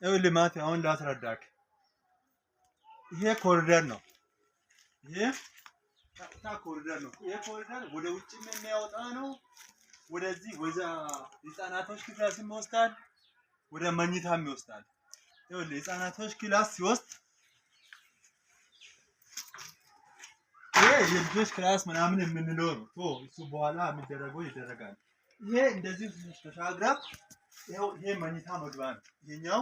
ይኸውልህ ማቴ አሁን ላስረዳክ። ይሄ ኮሪደር ነው። ይሄ ኮሪደር ነው። ይሄ ኮሪደር ወደ ውጭ የሚያወጣ ነው። ወደዚህ ወደ ህፃናቶች ክላስ ይወስዳል፣ ወደ መኝታም ይወስዳል። ይኸውልህ ህፃናቶች ክላስ ሲወስድ ይሄ የልጆች ክላስ ምናምን የምንለው ነው። እሱ በኋላ የሚደረገው ይደረጋል። ይሄ እንደዚህ ተሻግራ ይሄ መኝታ መግቢያ ነው። ይሄኛው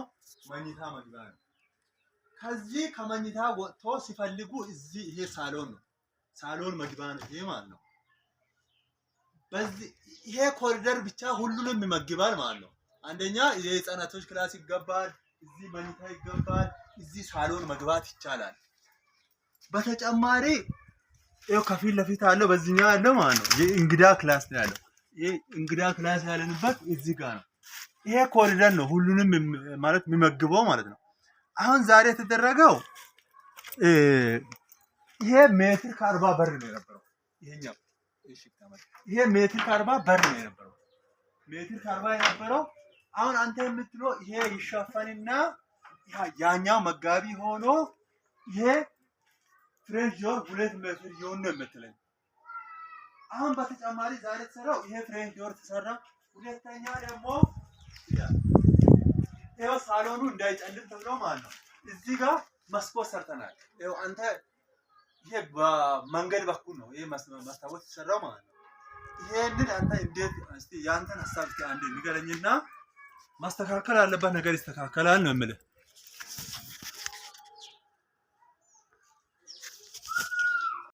መኝታ መግቢያ ነው። ከዚህ ከመኝታ ወጥቶ ሲፈልጉ እዚህ ይሄ ሳሎን ነው። ሳሎን መግቢያ ነው ይሄ ማለት ነው። በዚህ ይሄ ኮሪደር ብቻ ሁሉንም ይመግባል ማለት ነው። አንደኛ የህፃናቶች ክላስ ይገባል፣ እዚህ መኝታ ይገባል፣ እዚህ ሳሎን መግባት ይቻላል። በተጨማሪ ይሄው ከፊት ለፊት አለው በዚህኛው ያለው ማለት ነው የእንግዳ ክላስ ነው ያለው። ይሄ እንግዳ ክላስ ያለንበት እዚህ ጋር ነው። ይሄ ኮሪደር ነው ሁሉንም ማለት የሚመግበው ማለት ነው። አሁን ዛሬ የተደረገው ይሄ ሜትር ከ40 በር ነው የነበረው። ይሄኛው ይሄ ሜትር ከ40 በር ነው የነበረው። ሜትር ከ40 የነበረው አሁን አንተ የምትለው ይሄ ይሸፈንና ያኛው መጋቢ ሆኖ ይሄ ፍሬንች ዶር 2 ሜትር ይሆን ነው የምትለኝ። አሁን በተጨማሪ ዛሬ ተሰራው ይሄ ፍሬንች ዶር ተሰራ። ሁለተኛ ደግሞ ይሄው ሳሎኑ እንዳይጨልም ተብሎ ማለት ነው እዚህ ጋር መስኮት ሰርተናል። ይሄው አንተ ይሄ በመንገድ በኩል ነው ይሄ መስታወት ተሰራው ማለት ነው። ይሄንን አንተ እንዴት እስቲ ያንተን ሐሳብ እስቲ አንዴ ንገረኝና ማስተካከል ያለበት ነገር ይስተካከላል ነው የምልህ።